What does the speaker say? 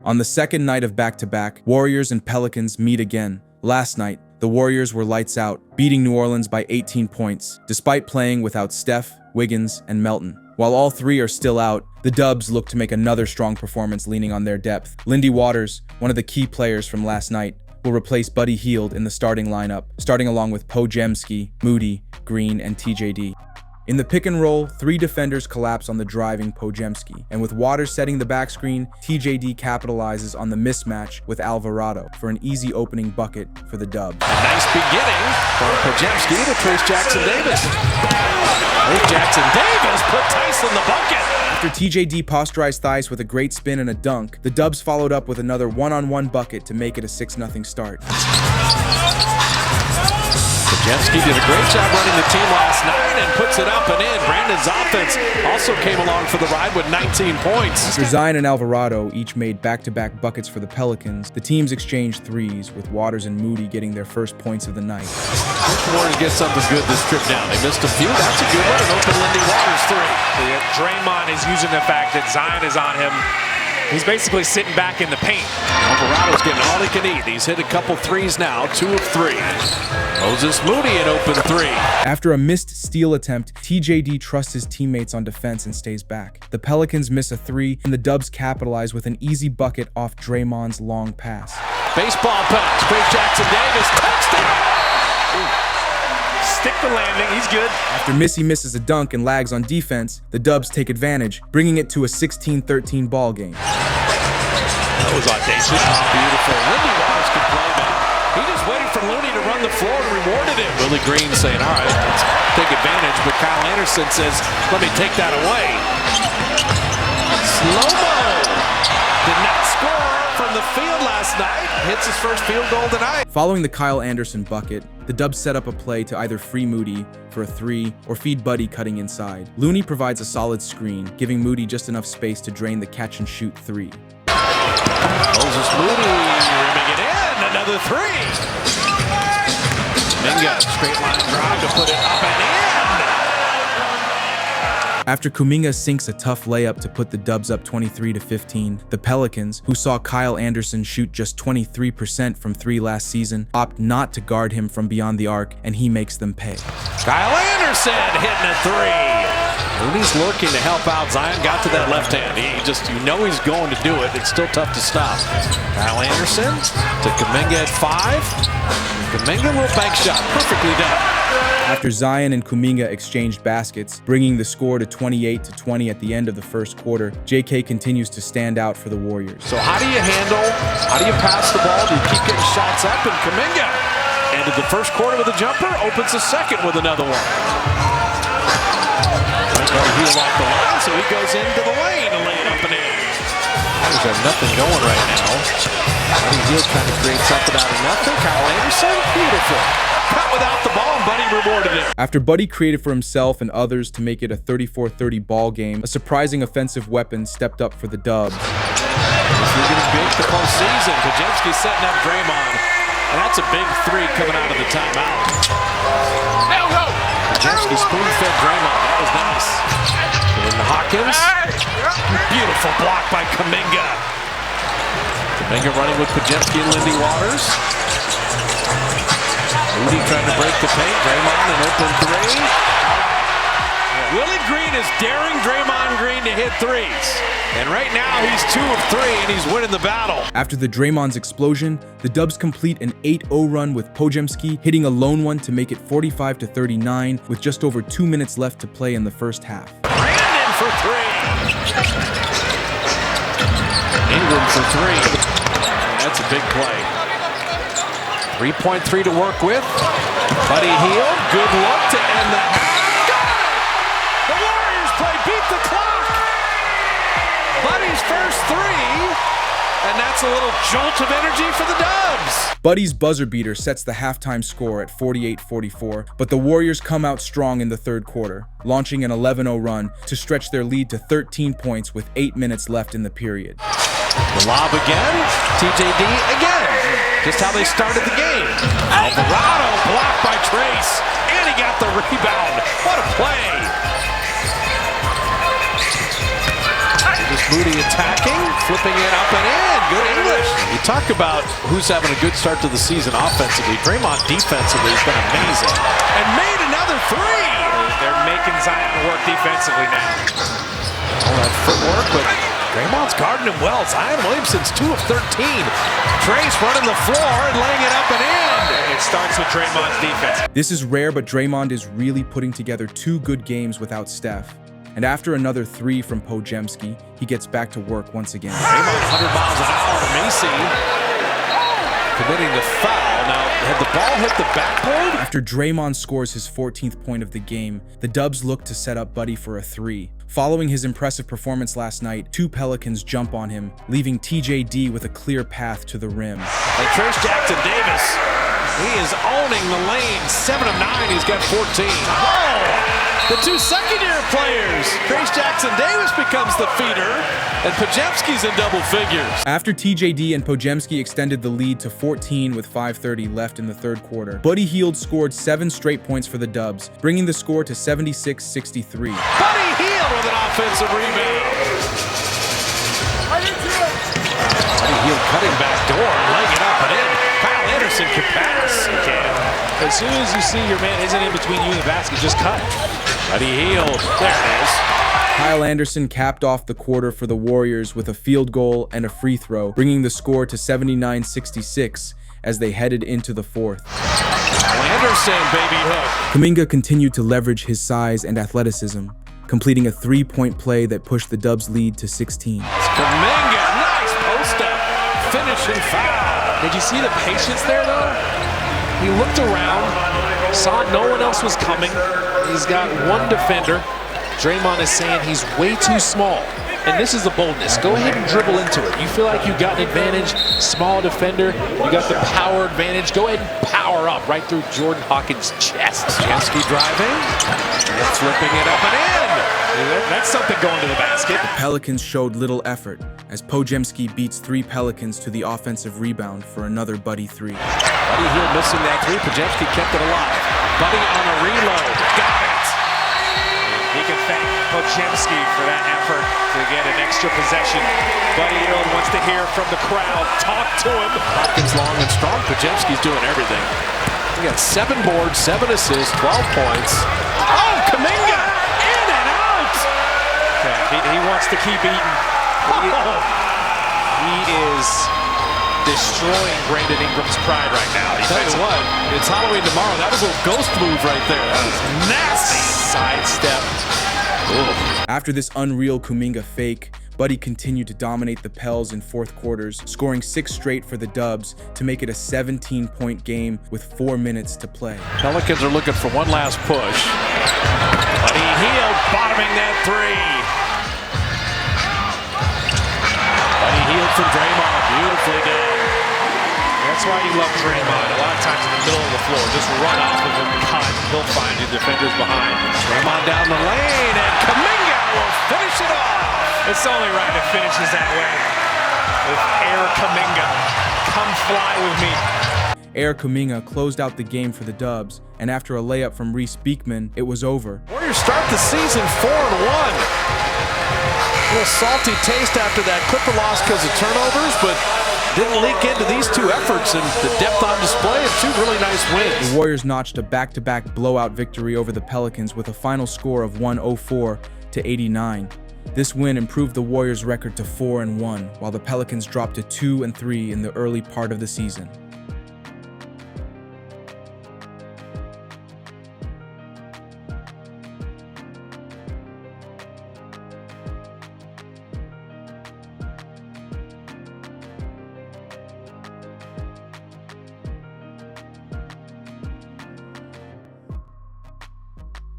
On the second night of back-to-back, Warriors and Pelicans meet again. Last night, the Warriors were lights out, beating New Orleans by 18 points, despite playing without Steph, Wiggins, and Melton. While all three are still out, the Dubs look to make another strong performance leaning on their depth. Lindy Waters, one of the key players from last night, will replace Buddy Hield in the starting lineup, starting along with Podziemski, Moody, Green, and TJD. In the pick and roll, three defenders collapse on the driving Podziemski, and with Waters setting the back screen, TJD capitalizes on the mismatch with Alvarado for an easy opening bucket for the Dubs. A nice beginning from Podziemski to Trace Jackson Davis. Jackson Davis put Tice in the bucket. After TJD posterized Theis with a great spin and a dunk, the Dubs followed up with another one-on-one bucket to make it a 6-0 start. Podziemski did a great job running the team last night and puts it up and in. Brandon's offense also came along for the ride with 19 points. After Zion and Alvarado each made back-to-back buckets for the Pelicans, the teams exchanged threes, with Waters and Moody getting their first points of the night. The Warriors get something good this trip down. They missed a few. That's a good one. An open Lindy Waters three. Draymond is using the fact that Zion is on him. He's basically sitting back in the paint. Alvarado's getting all he can eat. He's hit a couple threes now, 2 of 3. Moses Moody an open three. After a missed steal attempt, TJD trusts his teammates on defense and stays back. The Pelicans miss a three, and the Dubs capitalize with an easy bucket off Draymond's long pass. Baseball pass. Trace Jackson Davis. Touchdown! Stick the landing. He's good. After Missy misses a dunk and lags on defense, the Dubs take advantage, bringing it to a 16-13 ball game. That was audacious. Oh, beautiful. Lindy Waters can play that. He just waited for Looney to run the floor and rewarded him. Willie Green saying, all right, let's take advantage. But Kyle Anderson says, let me take that away. Slow-mo. Did not score from the field last night. Hits his first field goal tonight. Following the Kyle Anderson bucket, the Dubs set up a play to either free Moody for a three or feed Buddy cutting inside. Looney provides a solid screen, giving Moody just enough space to drain the catch-and-shoot three. Moses Moody rimming it in. Another three. Kuminga, straight line drive to put it up and in. After Kuminga sinks a tough layup to put the Dubs up 23-15, the Pelicans, who saw Kyle Anderson shoot just 23% from three last season, opt not to guard him from beyond the arc, and he makes them pay. Kyle Anderson hitting a three. Looney's looking to help out. Zion got to that left hand. You know he's going to do it. It's still tough to stop. Kyle Anderson to Kuminga at 5. Kuminga, little bank shot. Perfectly done. After Zion and Kuminga exchanged baskets, bringing the score to 28-20 at the end of the first quarter, JK continues to stand out for the Warriors. So how do you pass the ball? Do you keep getting shots up? And Kuminga ended the first quarter with a jumper, opens the second with another one. Heel off the line, so he goes into the lane and lay it up and in. He's got nothing going right now. Buddy Hield trying to create something out of nothing. Kyle Anderson, beautiful. Cut without the ball, and Buddy rewarded it. After Buddy created for himself and others to make it a 34-30 ball game, a surprising offensive weapon stepped up for the Dubs. This is going to be big the postseason. Podziemski setting up Draymond, and that's a big three coming out of the timeout. Podziemski spoon-fed Draymond. That was nice. And Hawkins. Beautiful block by Kuminga. Kuminga running with Podziemski and Lindy Waters. Moody trying to break the paint. Draymond an open three. Willie Green is daring Draymond Green to hit threes. And right now he's 2 of 3 and he's winning the battle. After the Draymond's explosion, the Dubs complete an 8-0 run with Podziemski hitting a lone one to make it 45-39 with just over 2 minutes left to play in the first half. Brandon for 3. Ingram for 3. That's a big play. 3.3 to work with. Buddy Hield, good look to end the half. The Warriors play beat the clock. Buddy's first 3, and that's a little jolt of energy for the Dubs. Buddy's buzzer beater sets the halftime score at 48-44, but the Warriors come out strong in the third quarter, launching an 11-0 run to stretch their lead to 13 points with 8 minutes left in the period. The lob again, TJD again. Just how they started the game. Alvarado blocked by Trace, and he got the rebound. What a play. Moody attacking, flipping it up and in. Good talk about who's having a good start to the season offensively. Draymond defensively has been amazing. And made another three! They're making Zion work defensively now. All that footwork, but Draymond's guarding him well. Zion Williamson's 2 of 13. Trace running the floor and laying it up and in. It starts with Draymond's defense. This is rare, but Draymond is really putting together 2 good games without Steph. And after another 3 from Podziemski, he gets back to work once again. Draymond 100 miles an hour to Macy. Committing the foul. Now, had the ball hit the backboard? After Draymond scores his 14th point of the game, the Dubs look to set up Buddy for a 3. Following his impressive performance last night, 2 Pelicans jump on him, leaving TJD with a clear path to the rim. And Trace Jackson-Davis, he is owning the lane. 7 of 9, he's got 14. Oh! The 2 second-year players. Trace Jackson-Davis becomes the feeder, and Podziemski's in double figures. After TJD and Podziemski extended the lead to 14 with 5:30 left in the third quarter, Buddy Hield scored 7 straight points for the Dubs, bringing the score to 76-63. Buddy Hield with an offensive rebound. Buddy Hield cutting back door, laying it up and in. Kyle Anderson can pass. He can. As soon as you see your man isn't in between you and the basket, just cut. Buddy Hield. There it is. Kyle Anderson capped off the quarter for the Warriors with a field goal and a free throw, bringing the score to 79-66 as they headed into the fourth. Kyle Anderson, baby hook. Kuminga continued to leverage his size and athleticism, completing a 3-point play that pushed the Dubs' lead to 16. Kuminga, nice post-up. Finishing foul. Did you see the patience there, though? He looked around, saw no one else was coming. He's got 1 defender. Draymond is saying he's way too small. And this is the boldness. Go ahead and dribble into it. You feel like you got an advantage, small defender, you got the power advantage. Go ahead and power up right through Jordan Hawkins' chest. Podziemski driving, and flipping it up and in. That's something going to the basket. The Pelicans showed little effort as Podziemski beats 3 Pelicans to the offensive rebound for another Buddy 3. Buddy Hield missing that 3. Podziemski kept it alive. Buddy on a reload. Got it. He can thank Podziemski for that effort to get an extra possession. Buddy Hield wants to hear from the crowd. Talk to him. Hawkins long and strong. Podziemski's doing everything. He got 7 boards, 7 assists, 12 points. Oh, Kuminga! In and out! Okay, he wants to keep eating. He is destroying Brandon Ingram's pride right now. Tell you what, it's Halloween tomorrow. That was a ghost move right there. That was nasty. Sidestep. After this unreal Kuminga fake, Buddy continued to dominate the Pels in fourth quarters, scoring 6 straight for the Dubs to make it a 17-point game with 4 minutes to play. Pelicans are looking for one last push. Buddy Hield bottoming that 3. Buddy Hield from Draymond, beautifully done. That's why you love Draymond. A lot of times in the middle of the floor, just run off of him, cut. He'll find you defenders behind. Draymond down the lane, and Kuminga will finish it off. It's only right it finishes that way. With Air Kuminga. Come fly with me. Air Kuminga closed out the game for the Dubs, and after a layup from Reese Beekman, it was over. Warriors start the season 4-1. A little salty taste after that Clipper loss because of turnovers, but didn't leak into these 2 efforts, and the depth on display of 2 really nice wins. The Warriors notched a back-to-back blowout victory over the Pelicans with a final score of 104-89. This win improved the Warriors' record to 4-1, while the Pelicans dropped to 2-3 in the early part of the season.